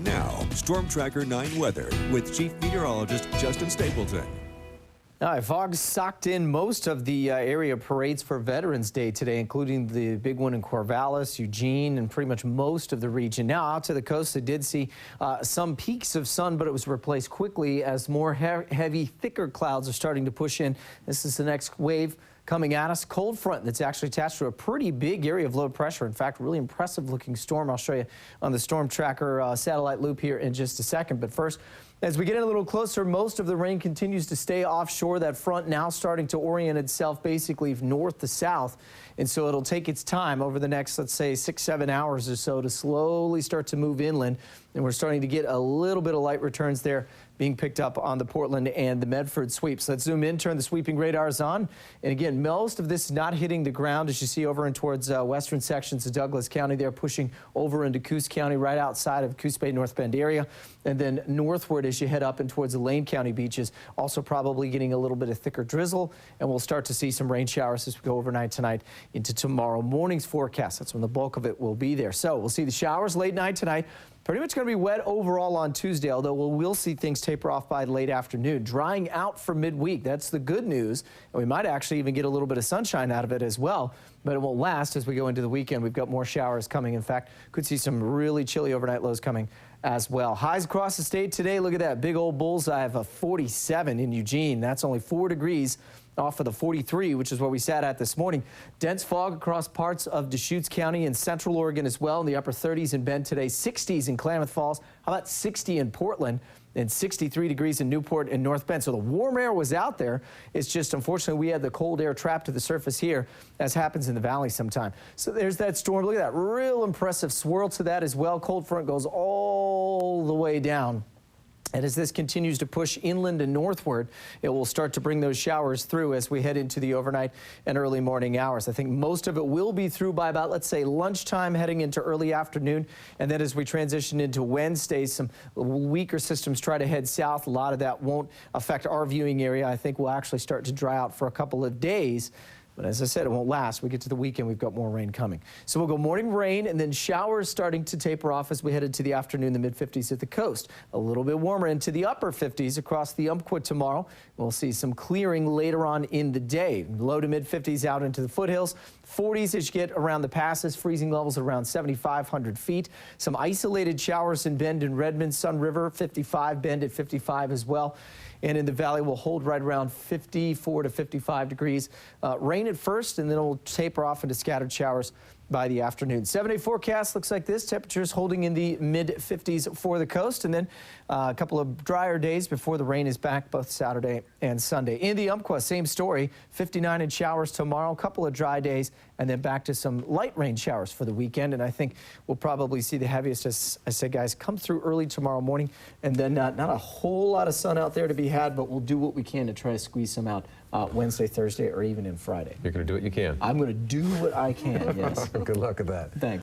Now, Storm Tracker 9 weather with Chief Meteorologist Justin Stapleton. All right, fog socked in most of the area parades for Veterans Day today, including the big one in Corvallis, Eugene, and pretty much most of the region. Now out to the coast, they did see some peaks of sun, but it was replaced quickly as more heavy, thicker clouds are starting to push in. This is the next wave coming at us. Cold front that's actually attached to a pretty big area of low pressure. In fact, really impressive looking storm. I'll show you on the Storm Tracker satellite loop here in just a second. But first, as we get in a little closer, most of the rain continues to stay offshore. That front now starting to orient itself basically north to south. And so it'll take its time over the next, let's say, 6-7 hours or so to slowly start to move inland. And we're starting to get a little bit of light returns there being picked up on the Portland and the Medford sweeps. Let's zoom in, turn the sweeping radars on. And again, most of this is not hitting the ground as you see over and towards western sections of Douglas County. They're pushing over into Coos County, right outside of Coos Bay, North Bend area. And then northward as you head up and towards the Lane County beaches, also probably getting a little bit of thicker drizzle. And we'll start to see some rain showers as we go overnight tonight into tomorrow morning's forecast. That's when the bulk of it will be there. So we'll see the showers late night tonight. Pretty much going to be wet overall on Tuesday, although we'll see things taper off by late afternoon. Drying out for midweek. That's the good news. And we might actually even get a little bit of sunshine out of it as well. But it won't last as we go into the weekend. We've got more showers coming. In fact, could see some really chilly overnight lows coming as well. Highs across the state today. Look at that big old bullseye of a 47 in Eugene. That's only 4 degrees off of the 43, which is where we sat at this morning. Dense fog across parts of Deschutes County and central Oregon as well in the upper 30s in Bend today, 60s in Klamath Falls. How about 60 in Portland? And 63 degrees in Newport and North Bend. So the warm air was out there. It's just, unfortunately, we had the cold air trapped to the surface here, as happens in the valley sometime. So there's that storm. Look at that real impressive swirl to that as well. Cold front goes all the way down. And as this continues to push inland and northward, it will start to bring those showers through as we head into the overnight and early morning hours. I think most of it will be through by about, let's say, lunchtime heading into early afternoon. And then as we transition into Wednesday, some weaker systems try to head south. A lot of that won't affect our viewing area. I think we'll actually start to dry out for a couple of days. But as I said, it won't last. We get to the weekend, we've got more rain coming. So we'll go morning rain and then showers starting to taper off as we head into the afternoon, the mid-50s at the coast. A little bit warmer into the upper 50s across the Umpqua tomorrow. We'll see some clearing later on in the day. Low to mid-50s out into the foothills. 40s as you get around the passes, freezing levels around 7,500 feet. Some isolated showers in Bend and Redmond, Sun River, 55, Bend at 55 as well. And in the valley, we'll hold right around 54 to 55 degrees. Rain at first, and then it'll taper off into scattered showers by the afternoon. 7-day forecast looks like this. Temperatures holding in the mid-50s for the coast, and then a couple of drier days before the rain is back both Saturday and Sunday. In the Umpqua, same story. 59 in showers tomorrow, a couple of dry days, and then back to some light rain showers for the weekend. And I think we'll probably see the heaviest, as I said, guys, come through early tomorrow morning, and then not a whole lot of sun out there to be had, but we'll do what we can to try to squeeze some out Wednesday, Thursday, or even in Friday. You're going to do what you can. I'm going to do what I can, yes. Good luck with that. Thanks.